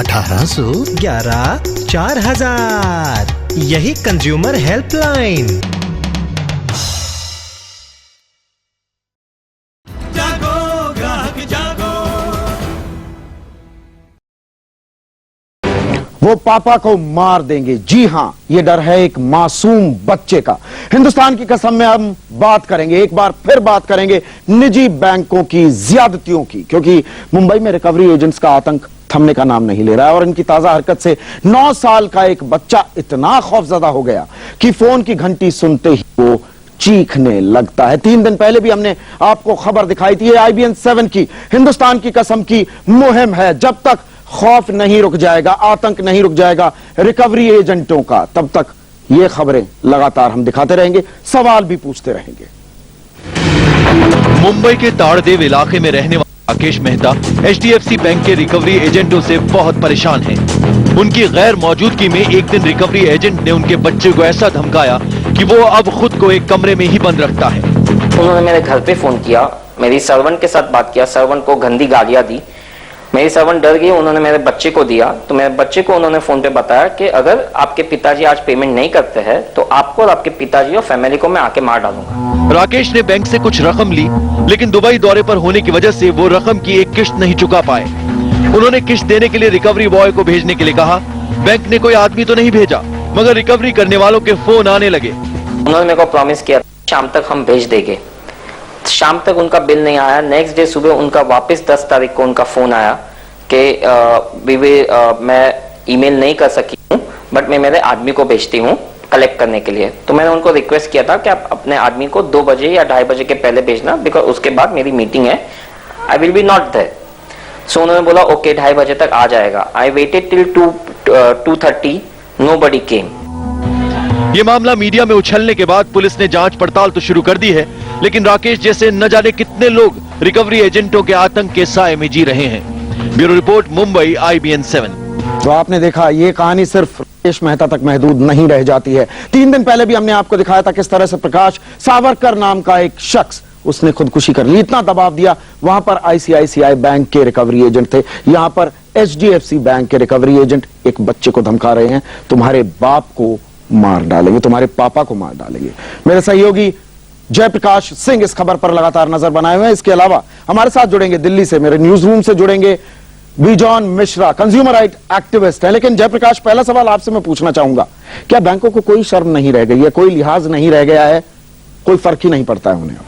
1811 4000। यही consumer helpline. वो पापा को मार देंगे। जी हां, ये डर है एक मासूम बच्चे का। हिंदुस्तान की कसम में हम बात करेंगे, एक बार फिर बात करेंगे निजी बैंकों की ज्यादतियों की, क्योंकि मुंबई में रिकवरी एजेंट्स का आतंक थमने का नाम नहीं ले रहा है और इनकी ताजा हरकत से 9 साल का एक बच्चा इतना खौफजदा हो गया कि फोन की घंटी सुनते ही वो चीखने लगता है। 3 दिन पहले भी हमने आपको खबर दिखाई थी IBN 7 की। हिंदुस्तान की कसम की मुहिम है। जब तक खौफ नहीं रुक जाएगा, आतंक नहीं रुक जाएगा रिकवरी एजेंटों का, तब तक ये खबरें लगातार हम दिखाते रहेंगे, सवाल भी पूछते रहेंगे। मुंबई के ताड़देव इलाके में रहने वाले राकेश मेहता HDFC बैंक के रिकवरी एजेंटों से बहुत परेशान हैं। उनकी गैर मौजूदगी में एक दिन रिकवरी एजेंट ने उनके बच्चे को ऐसा धमकाया कि वो अब खुद को एक कमरे में ही बंद रखता है। उन्होंने मेरे घर पे फोन किया, मेरी सर्वेंट के साथ बात किया, सर्वेंट को गंदी गालियां दी। मेरी सर्वेंट डर गई, उन्होंने मेरे बच्चे को दिया, तो मेरे बच्चे को उन्होंने फोन पे बताया कि अगर आपके पिताजी आज पेमेंट नहीं करते हैं तो आपको और आपके पिताजी और फैमिली को मैं आके मार डालूंगा। राकेश ने बैंक से कुछ रकम ली, लेकिन दुबई दौरे पर होने की वजह से वो रकम की एक किश्त नहीं चुका पाए। उन्होंने किश्त देने के लिए रिकवरी बॉय को भेजने के लिए कहा। बैंक ने कोई आदमी तो नहीं भेजा, मगर रिकवरी करने वालों के फोन आने लगे। उन्होंने मेरे को प्रॉमिस किया शाम तक हम भेज देंगे। शाम तक उनका बिल नहीं आया। नेक्स्ट डे सुबह उनका वापस 10 तारीख को उनका फोन आया कि मैं ईमेल नहीं कर सकी हूँ, बट मैं मेरे आदमी को भेजती हूँ कलेक्ट करने के लिए। तो मैंने उनको रिक्वेस्ट किया था कि आप अपने आदमी को 2 बजे या 2:30 बजे के पहले भेजना, बिकॉज उसके बाद मेरी मीटिंग है, I will be not there. So उन्होंने बोला ओके 2:30 बजे तक आ जाएगा। I waited till 2:30, nobody came. ये मामला मीडिया में उछलने के बाद पुलिस ने जांच पड़ताल तो शुरू कर दी है, लेकिन राकेश जैसे न जाने कितने लोग रिकवरी एजेंटों के आतंक के साए में जी रहे हैं। Bureau report, Mumbai, IBN 7। तो आपने देखा, ये कहानी सिर्फ राकेश मेहता तक महदूद नहीं रह जाती है। 3 दिन पहले भी हमने आपको दिखाया था किस तरह से प्रकाश सावरकर नाम का एक शख्स, उसने खुदकुशी कर ली। इतना दबाव दिया। वहां पर ICICI बैंक के रिकवरी एजेंट थे, यहां पर HDFC बैंक के रिकवरी एजेंट एक बच्चे को धमका रहे हैं, तुम्हारे बाप को मार डालेंगे, तुम्हारे पापा को मार डालेंगे। मेरे सहयोगी जयप्रकाश सिंह इस खबर पर लगातार नजर बनाए हुए हैं। इसके अलावा हमारे साथ जुड़ेंगे दिल्ली से, मेरे न्यूज रूम से जुड़ेंगे bison Mishra, consumer right activist है। लेकिन जयप्रकाश, पहला सवाल आपसे मैं पूछना चाहूंगा, क्या बैंकों को कोई शर्म नहीं रह गई है, कोई लिहाज नहीं रह गया है, कोई फर्क ही नहीं पड़ता है उन्हें अब?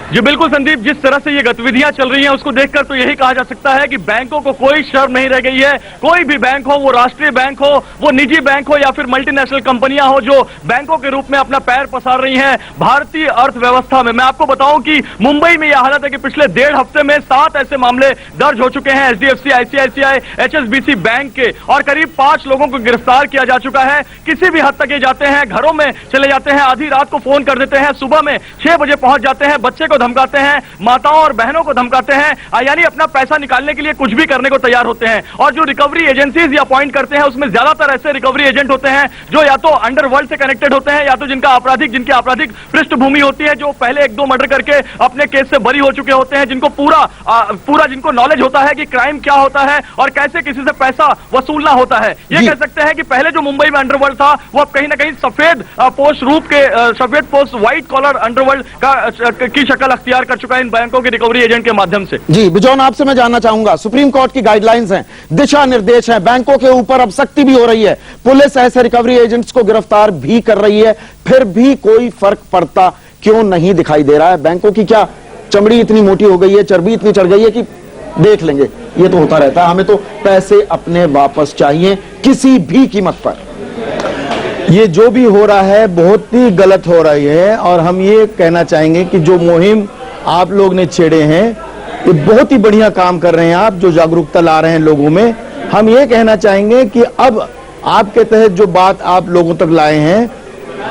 जी बिल्कुल संदीप, जिस तरह से ये गतिविधियां चल रही हैं उसको देखकर तो यही कहा जा सकता है कि बैंकों को कोई शर्म नहीं रह गई है। कोई भी बैंक हो, वो राष्ट्रीय बैंक हो, वो निजी बैंक हो या फिर मल्टीनेशनल कंपनियां हो, जो बैंकों के रूप में अपना पैर पसार रही हैं भारतीय अर्थव्यवस्था में। मैं आपको बताऊं कि मुंबई में यह हालत है कि पिछले 1.5 हफ्ते में 7 ऐसे मामले दर्ज हो चुके हैं HDFC, ICICI, HSBC बैंक के, और करीब 5 लोगों को गिरफ्तार किया जा चुका है। किसी भी हद तक ये जाते हैं, घरों में चले जाते हैं, आधी रात को फोन कर देते हैं, सुबह में 6 बजे पहुंच जाते हैं, बच्चे को धमकाते हैं, माताओं और बहनों को धमकाते हैं, यानी अपना पैसा निकालने के लिए कुछ भी करने को तैयार होते हैं। और जो रिकवरी एजेंसीज अपॉइंट करते हैं उसमें ज्यादातर ऐसे रिकवरी एजेंट होते हैं जो या तो अंडरवर्ल्ड से कनेक्टेड होते हैं या तो जिनकी आपराधिक पृष्ठभूमि होती है, जो पहले 1-2 मर्डर करके अपने केस से बरी हो चुके होते हैं, जिनको पूरा जिनको नॉलेज होता है कि क्राइम क्या होता है और कैसे किसी से पैसा वसूलना होता है। ये कह सकते हैं कि पहले जो मुंबई में अंडरवर्ल्ड था वो अब कहीं ना कहीं सफेद पोस्ट व्हाइट कॉलर अंडरवर्ल्ड की शक्ल अख्तियार कर चुका है इन बैंकों के रिकवरी एजेंट के माध्यम से। जी बिजॉन, आपसे मैं जानना चाहूंगा, सुप्रीम कोर्ट की गाइडलाइंस हैं, दिशा निर्देश हैं, बैंकों के ऊपर अब सख्ती भी हो रही है, पुलिस ऐसे रिकवरी एजेंट्स को गिरफ्तार भी कर रही है, फिर भी कोई फर्क पड़ता क्यों नहीं दिखाई दे रहा है? बैंकों की क्या चमड़ी इतनी मोटी हो गई है, चर्बी इतनी चढ़ गई है कि देख लेंगे, ये तो होता रहता है, हमें तो पैसे अपने वापस चाहिए किसी भी कीमत पर? ये जो भी हो रहा है बहुत ही गलत हो रही है और हम ये कहना चाहेंगे कि जो मुहिम आप लोग ने छेड़े हैं ये बहुत ही बढ़िया काम कर रहे हैं आप, जो जागरूकता ला रहे हैं लोगों में। हम ये कहना चाहेंगे कि अब आपके तहत जो बात आप लोगों तक लाए हैं,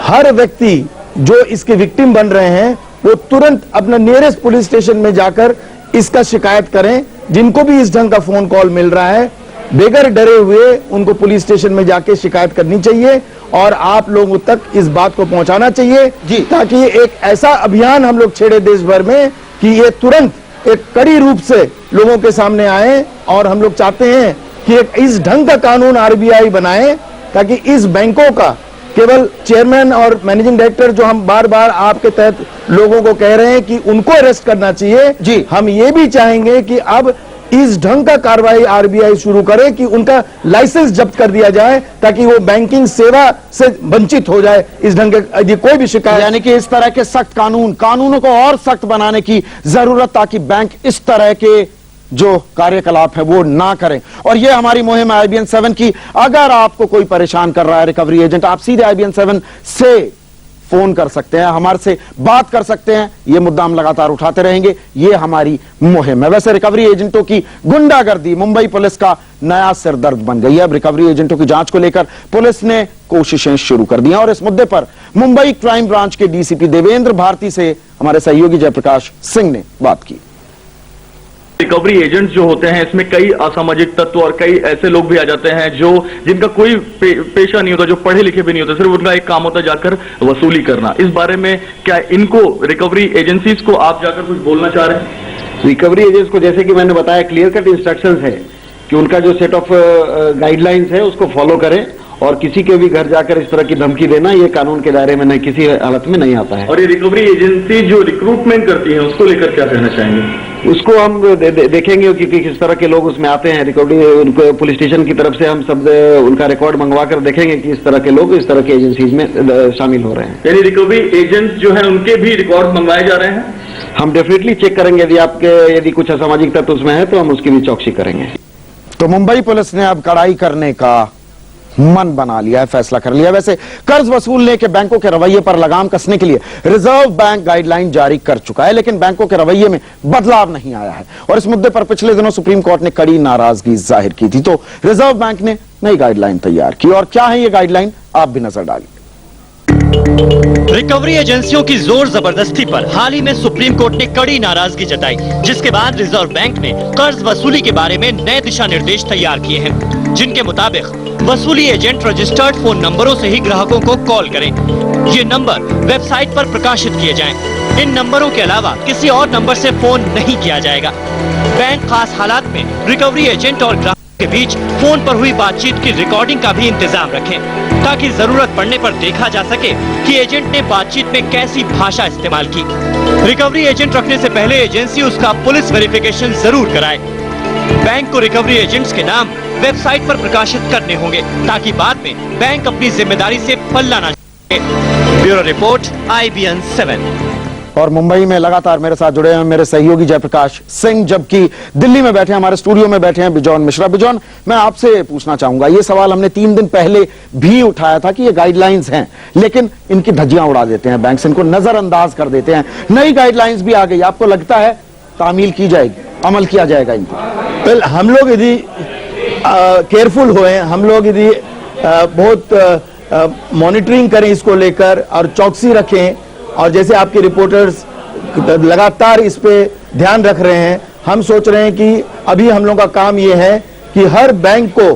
हर व्यक्ति जो इसके विक्टिम बन रहे हैं वो तुरंत अपना नियरेस्ट पुलिस स्टेशन में जाकर इसका शिकायत करें। जिनको भी इस ढंग का फोन कॉल मिल रहा है, बेगर डरे हुए उनको पुलिस स्टेशन में जाके शिकायत करनी चाहिए और आप लोगों तक इस बात को पहुंचाना चाहिए जी, ताकि एक ऐसा अभियान हम लोग छेड़े देश भर में कि ये तुरंत एक कड़ी रूप से लोगों के सामने आए और हम लोग चाहते हैं कि एक इस ढंग का कानून आरबीआई बनाए ताकि इस बैंकों का केवल चेयरमैन और मैनेजिंग डायरेक्टर, जो हम बार बार आपके तहत लोगों को कह रहे हैं कि उनको अरेस्ट करना चाहिए जी, हम ये भी चाहेंगे कि अब इस ढंग का कार्रवाई आरबीआई शुरू करे कि उनका लाइसेंस जब्त कर दिया जाए ताकि वो बैंकिंग सेवा से वंचित हो जाए। इस ढंग के यदि कोई भी शिकायत, यानी कि इस तरह के सख्त कानूनों को और सख्त बनाने की जरूरत, ताकि बैंक इस तरह के जो कार्यकलाप है वो ना करें। और ये हमारी मुहिम है IBN 7 की। अगर आपको कोई परेशान कर रहा है रिकवरी एजेंट, आप सीधे IBN 7 से फोन कर सकते हैं, हमारे से बात कर सकते हैं। ये मुद्दा हम लगातार उठाते रहेंगे, ये हमारी मुहिम है। वैसे रिकवरी एजेंटों की गुंडागर्दी मुंबई पुलिस का नया सिरदर्द बन गई है। अब रिकवरी एजेंटों की जांच को लेकर पुलिस ने कोशिशें शुरू कर दी हैं और इस मुद्दे पर मुंबई क्राइम ब्रांच के DCP देवेंद्र भारती से हमारे सहयोगी जयप्रकाश सिंह ने बात की। रिकवरी एजेंट जो होते हैं, इसमें कई असामाजिक तत्व और कई ऐसे लोग भी आ जाते हैं जो जिनका कोई पेशा नहीं होता, जो पढ़े लिखे भी नहीं होते, सिर्फ उनका एक काम होता है जाकर वसूली करना। इस बारे में क्या इनको रिकवरी एजेंसीज को आप जाकर कुछ बोलना चाह रहे हैं? रिकवरी एजेंट्स को जैसे कि मैंने बताया, क्लियर कट इंस्ट्रक्शंस है कि उनका जो सेट ऑफ गाइडलाइंस है उसको फॉलो करें और किसी के भी घर जाकर इस तरह की धमकी देना ये कानून के दायरे में नहीं, किसी हालत में नहीं आता है। और ये रिकवरी एजेंसी जो रिक्रूटमेंट करती है उसको लेकर क्या कहना चाहेंगे? उसको हम देखेंगे कि किस तरह के लोग उसमें आते हैं। रिकवरी उनको पुलिस स्टेशन की तरफ से हम सब उनका रिकॉर्ड मंगवा कर देखेंगे कि इस तरह के लोग इस तरह की एजेंसीज में शामिल हो रहे हैं। यानी रिकवरी एजेंट जो है उनके भी रिकॉर्ड मंगवाए जा रहे हैं? हम डेफिनेटली चेक करेंगे, यदि कुछ असामाजिक तत्व उसमें है तो हम उसकी भी चौकसी करेंगे। तो मुंबई पुलिस ने अब कड़ाई करने का मन बना लिया है, फैसला कर लिया। वैसे कर्ज वसूलने के बैंकों के रवैये पर लगाम कसने के लिए रिजर्व बैंक गाइडलाइन जारी कर चुका है, लेकिन बैंकों के रवैये में बदलाव नहीं आया है और इस मुद्दे पर पिछले दिनों सुप्रीम कोर्ट ने कड़ी नाराजगी जाहिर की थी। तो रिजर्व बैंक ने नई गाइडलाइन तैयार की और क्या है ये गाइडलाइन, आप भी नजर डालिए। रिकवरी एजेंसियों की जोर जबरदस्ती पर हाल ही में सुप्रीम कोर्ट ने कड़ी नाराजगी जताई, जिसके बाद रिजर्व बैंक ने कर्ज वसूली के बारे में नए दिशा निर्देश तैयार किए हैं, जिनके मुताबिक वसूली एजेंट रजिस्टर्ड फोन नंबरों से ही ग्राहकों को कॉल करें। ये नंबर वेबसाइट पर प्रकाशित किए जाएं। इन नंबरों के अलावा किसी और नंबर से फोन नहीं किया जाएगा। बैंक खास हालात में रिकवरी एजेंट और ग्राहक के बीच फोन पर हुई बातचीत की रिकॉर्डिंग का भी इंतजाम रखें, ताकि जरूरत पड़ने पर देखा जा सके कि एजेंट ने बातचीत में कैसी भाषा इस्तेमाल की। रिकवरी एजेंट रखने से पहले एजेंसी उसका पुलिस वेरिफिकेशन जरूर कराए। बैंक को रिकवरी एजेंट्स के नाम वेबसाइट पर प्रकाशित करने होंगे, ताकि बाद में बैंक अपनी जिम्मेदारी से पल्ला ना छूटे। Bureau report IBN 7। और मुंबई में लगातार मेरे साथ जुड़े हैं मेरे सहयोगी जयप्रकाश सिंह, जबकि दिल्ली में बैठे हमारे स्टूडियो में बैठे हैं बिजॉन मिश्रा। बिजॉन, मैं आपसे पूछना चाहूंगा, ये सवाल हमने 3 दिन पहले भी उठाया था कि ये गाइडलाइंस हैं, लेकिन इनकी धज्जियां उड़ा देते हैं बैंक, इनको नजरअंदाज कर देते हैं। नई गाइडलाइंस भी आ गई, आपको लगता है तामील की जाएगी, अमल किया जाएगा इनको? वेल, हम लोग यदि केयरफुल होए, हम लोग यदि बहुत मॉनिटरिंग करें इसको लेकर और चौकसी रखें, और जैसे आपके रिपोर्टर्स लगातार इस पे ध्यान रख रहे हैं, हम सोच रहे हैं कि अभी हम लोग का काम ये है कि हर बैंक को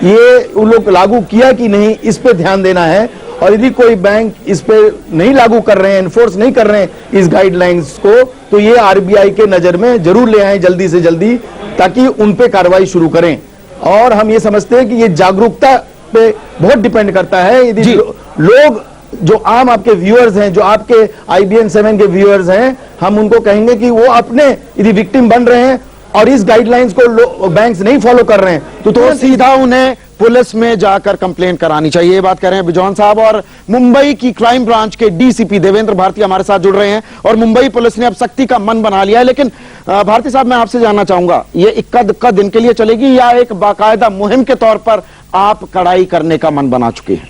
ये उन लोग लागू किया कि नहीं इस पे ध्यान देना है, और यदि कोई बैंक इस पे नहीं लागू कर रहे हैं, एनफोर्स नहीं कर रहे हैं इस गाइडलाइंस को, तो ये RBI के नजर में जरूर ले आए जल्दी से जल्दी, ताकि उन पे कार्रवाई शुरू करें। और हम ये समझते हैं कि ये जागरूकता पे बहुत डिपेंड करता है। यदि लोग जो आम आपके व्यूअर्स हैं, जो आपके IBN 7 के व्यूअर्स हैं, हम उनको कहेंगे कि वो अपने यदि विक्टिम बन रहे हैं और इस गाइडलाइंस को बैंक्स नहीं फॉलो कर रहे हैं तो सीधा उन्हें पुलिस में जाकर कंप्लेन करानी चाहिए। ये बात कह रहे हैं बिजॉन साहब। और मुंबई की क्राइम ब्रांच के DCP देवेंद्र भारती हमारे साथ जुड़ रहे हैं और मुंबई पुलिस ने अब सख्ती का मन बना लिया है। लेकिन भारती साहब, मैं आपसे जानना चाहूंगा, ये इक्का दिन के लिए चलेगी या एक बाकायदा मुहिम के तौर पर आप कड़ाई करने का मन बना चुके हैं?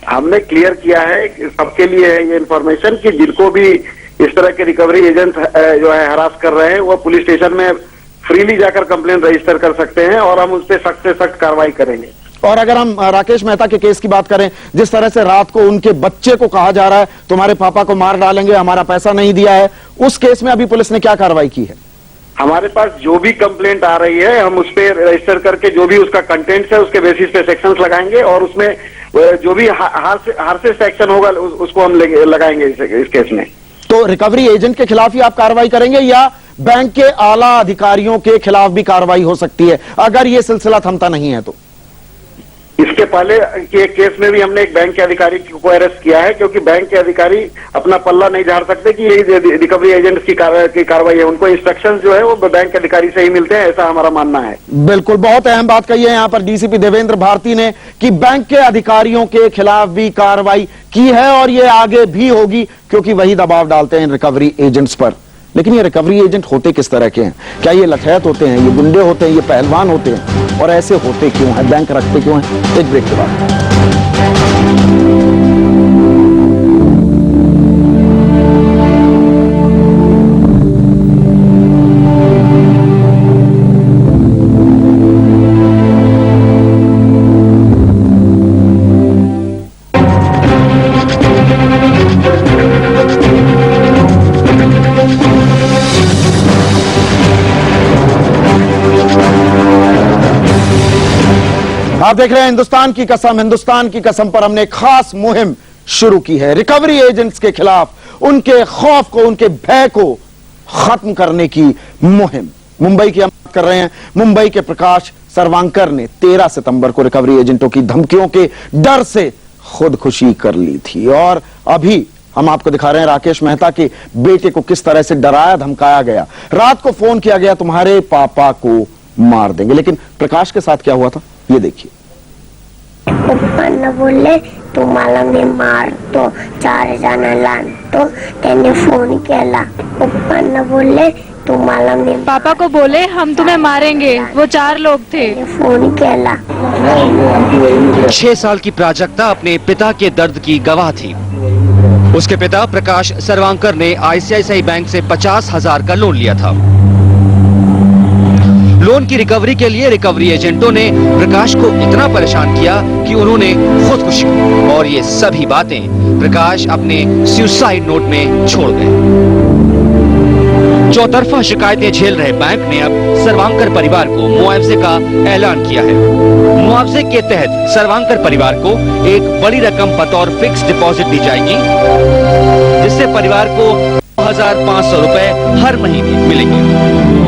हमने क्लियर किया है कि सबके लिए है ये इन्फॉर्मेशन कि जिनको भी इस तरह के रिकवरी एजेंट जो है हरास कर रहे हैं, वो पुलिस स्टेशन में फ्रीली जाकर कंप्लेंट रजिस्टर कर सकते हैं और हम उस पर सख्त से सख्त कार्रवाई करेंगे। और अगर हम राकेश मेहता के केस की बात करें, जिस तरह से रात को उनके बच्चे को कहा जा रहा है तुम्हारे पापा को मार डालेंगे, हमारा पैसा नहीं दिया है, उस केस में अभी पुलिस ने क्या कार्रवाई की है? हमारे पास जो भी कंप्लेंट आ रही है हम उस पर रजिस्टर करके जो भी उसका कंटेंट है उसके बेसिस पे सेक्शंस लगाएंगे और उसमें जो भी हार्शेस्ट सेक्शन होगा उसको हम लगाएंगे इस केस में। तो रिकवरी एजेंट के खिलाफ ही आप कार्रवाई करेंगे या बैंक के आला अधिकारियों के खिलाफ भी कार्रवाई हो सकती है अगर यह सिलसिला थमता नहीं है तो। इसके पहले के केस में भी हमने एक बैंक के अधिकारी को अरेस्ट किया है, क्योंकि बैंक के अधिकारी अपना पल्ला नहीं झाड़ सकते कि यही रिकवरी एजेंट्स की कार्रवाई है। उनको इंस्ट्रक्शंस जो है वो बैंक के अधिकारी से ही मिलते हैं, ऐसा हमारा मानना है। बिल्कुल, बहुत अहम बात कही है यहां पर डीसीपी देवेंद्र भारती ने कि बैंक के अधिकारियों के खिलाफ भी कार्रवाई की है और ये आगे भी होगी, क्योंकि वही दबाव डालते हैं रिकवरी एजेंट्स पर। लेकिन ये रिकवरी एजेंट होते किस तरह के हैं? क्या ये लठैत होते हैं, ये गुंडे होते हैं, ये पहलवान होते हैं? और ऐसे होते क्यों हैं, बैंक रखते क्यों हैं? एक ब्रेक के बाद। आप देख रहे हैं हिंदुस्तान की कसम। हिंदुस्तान की कसम पर हमने एक खास मुहिम शुरू की है रिकवरी एजेंट्स के खिलाफ, उनके खौफ को, उनके भय को खत्म करने की मुहिम। मुंबई की हम बात कर रहे हैं। मुंबई के प्रकाश सर्वांकर ने 13 सितंबर को रिकवरी एजेंटों की धमकियों के डर से खुदकुशी कर ली थी और अभी हम आपको दिखा रहे हैं राकेश मेहता के बेटे को किस तरह से डराया धमकाया गया। रात को फोन किया गया, तुम्हारे पापा को मार देंगे। लेकिन प्रकाश के साथ क्या हुआ था ये देखिए। पप्पांना बोलले तुम्हाला मी मारतो, 4 जणांना आणतो, त्यांनी फोन केला। पप्पांना बोलले तुम्हाला मी, पापा को बोले हम तुम्हें मारेंगे, वो 4 लोग थे। फोन केला। 6 साल की प्राजक्ता अपने पिता के दर्द की गवाह थी। उसके पिता प्रकाश सर्वांकर ने आईसीआईसीआई बैंक से 50,000 का लोन लिया था। लोन की रिकवरी के लिए रिकवरी एजेंटों ने प्रकाश को इतना परेशान किया कि उन्होंने खुदकुशी की और ये सभी बातें प्रकाश अपने सुसाइड नोट में छोड़ गए। चौतरफा शिकायतें झेल रहे बैंक ने अब सर्वांकर परिवार को मुआवजे का ऐलान किया है। मुआवजे के तहत सर्वांकर परिवार को एक बड़ी रकम बतौर फिक्स डिपॉजिट दी जाएगी, जिससे परिवार को 2,500 रुपए हर महीने मिलेंगे।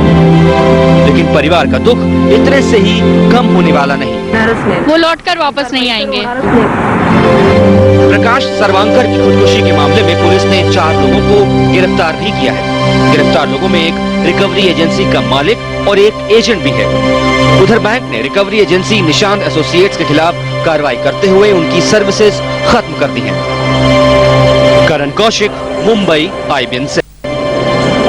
लेकिन परिवार का दुख इतने से ही कम होने वाला नहीं। वो लौटकर वापस नहीं आएंगे। प्रकाश सर्वांकर की खुदकुशी के मामले में पुलिस ने 4 लोगों को गिरफ्तार भी किया है। गिरफ्तार लोगों में एक रिकवरी एजेंसी का मालिक और एक एजेंट भी है। उधर बैंक ने रिकवरी एजेंसी निशांत एसोसिएट्स के खिलाफ कार्रवाई करते हुए उनकी सर्विसेज खत्म कर दी हैं। करण कौशिक, मुंबई, IBN से।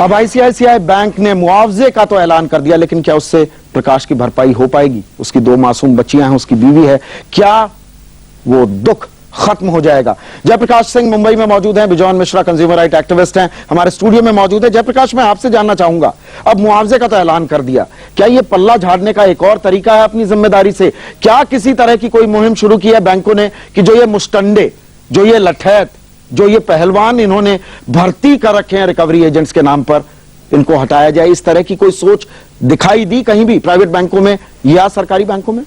अब आईसीआईसीआई बैंक ने मुआवजे का तो ऐलान कर दिया, लेकिन क्या उससे प्रकाश की भरपाई हो पाएगी? उसकी 2 मासूम बच्चियां हैं, उसकी बीवी है, क्या वो दुख खत्म हो जाएगा? जयप्रकाश सिंह मुंबई में मौजूद हैं, bison Mishra consumer right activist हैं, हमारे स्टूडियो में मौजूद है। जयप्रकाश, मैं आपसे जानना चाहूंगा, अब मुआवजे का तो ऐलान कर दिया, क्या ये पल्ला झाड़ने का एक और तरीका है अपनी जिम्मेदारी से? क्या किसी तरह की कोई मुहिम शुरू की है बैंकों ने कि जो ये मुस्टंडे, जो ये लठैत, जो ये पहलवान इन्होंने भर्ती कर रखे हैं रिकवरी एजेंट्स के नाम पर, इनको हटाया जाए? इस तरह की कोई सोच दिखाई दी कहीं भी प्राइवेट बैंकों में या सरकारी बैंकों में?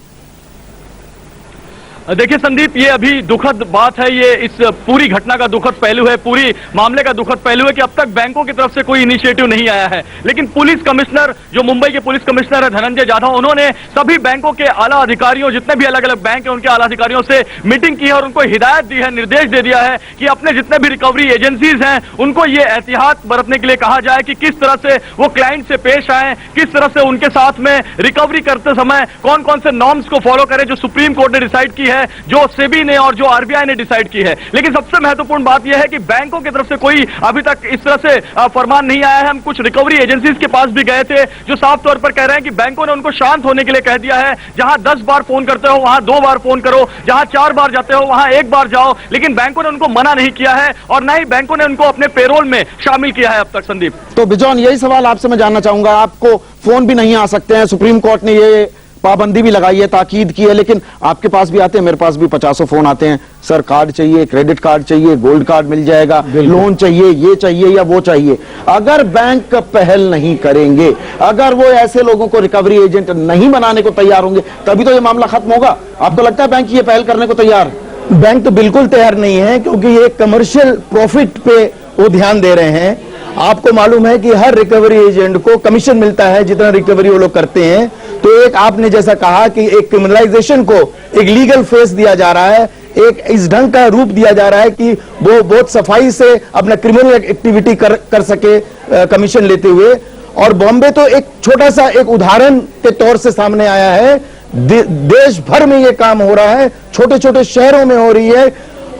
देखिए संदीप, ये अभी दुखद बात है। ये इस पूरी घटना का दुखद पहलू है, पूरी मामले का दुखद पहलू है कि अब तक बैंकों की तरफ से कोई इनिशिएटिव नहीं आया है। लेकिन पुलिस कमिश्नर, जो मुंबई के पुलिस कमिश्नर है धनंजय जाधव, उन्होंने सभी बैंकों के आला अधिकारियों, जितने भी अलग अलग बैंक है उनके आला अधिकारियों से मीटिंग की है और उनको हिदायत दी है, निर्देश दे दिया है कि अपने जितने भी रिकवरी एजेंसीज हैं उनको ये एहतियात बरतने के लिए कहा जाए कि किस तरह से वो क्लाइंट से पेश आए, किस तरह से उनके साथ में रिकवरी करते समय कौन कौन से नॉर्म्स को फॉलो करें, जो सुप्रीम कोर्ट ने डिसाइड की है, जो सेबी ने और जो आरबीआई ने डिसाइड की है। लेकिन सबसे महत्वपूर्ण बात यह है कि बैंकों की तरफ से कोई अभी तक इस तरह से फरमान नहीं आया है। हम कुछ रिकवरी एजेंसीज के पास भी गए थे जो साफ तौर पर कह रहे हैं कि बैंकों ने उनको शांत होने के लिए कह दिया है। जहां 10 बार फोन करते हो वहां 2 बार फोन करो, जहां 4 बार जाते हो वहां 1 बार जाओ। लेकिन बैंकों ने उनको मना नहीं किया है और न ही बैंकों ने उनको अपने पेरोल में शामिल किया है अब तक। संदीप, तो बिजॉन, यही सवाल आपसे मैं जानना चाहूंगा। आपको फोन भी नहीं आ सकते हैं, सुप्रीम कोर्ट ने ये पाबंदी भी लगाई है, ताकीद की है, लेकिन आपके पास भी आते हैं, मेरे पास भी 50 फोन आते हैं। सर, कार्ड चाहिए, क्रेडिट कार्ड चाहिए, गोल्ड कार्ड मिल जाएगा, लोन चाहिए, ये चाहिए या वो चाहिए। अगर बैंक पहल नहीं करेंगे, अगर वो ऐसे लोगों को रिकवरी एजेंट नहीं बनाने को तैयार होंगे, तभी तो ये मामला खत्म होगा। आपको लगता है बैंक ये पहल करने को तैयार? बैंक तो बिल्कुल तैयार नहीं है, क्योंकि ये कमर्शियल प्रॉफिट पे वो ध्यान दे रहे हैं आपको मालूम है कि हर रिकवरी एजेंट को कमीशन मिलता है जितना रिकवरी वो लोग करते हैं। तो एक आपने जैसा कहा कि एक क्रिमिनलाइजेशन को एक लीगल फेस दिया जा रहा है, एक इस ढंग का रूप दिया जा रहा है कि वो बहुत सफाई से अपना क्रिमिनल एक्टिविटी कर सके कमीशन लेते हुए। और बॉम्बे तो एक छोटा सा एक उदाहरण के तौर से सामने आया है। देश भर में ये काम हो रहा है, छोटे छोटे शहरों में हो रही है,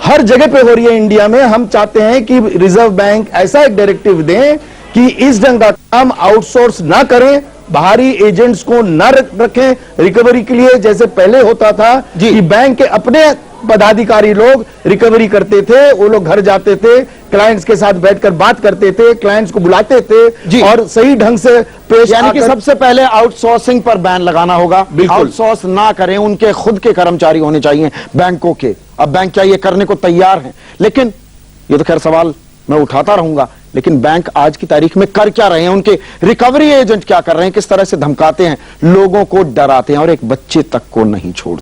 हर जगह पे हो रही है इंडिया में। हम चाहते हैं कि रिजर्व बैंक ऐसा एक डायरेक्टिव दें कि इस ढंग का काम आउटसोर्स ना करें, बाहरी एजेंट्स को ना रखें रिकवरी के लिए, जैसे पहले होता था कि बैंक के अपने पदाधिकारी लोग रिकवरी करते थे, वो लोग घर जाते थे, क्लाइंट्स के साथ बैठकर बात करते थे, क्लाइंट्स को बुलाते थे और सही ढंग से पेश। यानी कि सबसे पहले आउटसोर्सिंग पर बैन लगाना होगा, आउटसोर्स ना करें, उनके खुद के कर्मचारी होने चाहिए बैंकों के। अब बैंक क्या ये करने को तैयार हैं? लेकिन ये तो खैर सवाल मैं उठाता रहूंगा, लेकिन बैंक आज की तारीख में कर क्या रहे हैं, उनके रिकवरी एजेंट क्या कर रहे हैं, किस तरह से धमकाते हैं, लोगों को डराते हैं और एक बच्चे तक को नहीं छोड़ते।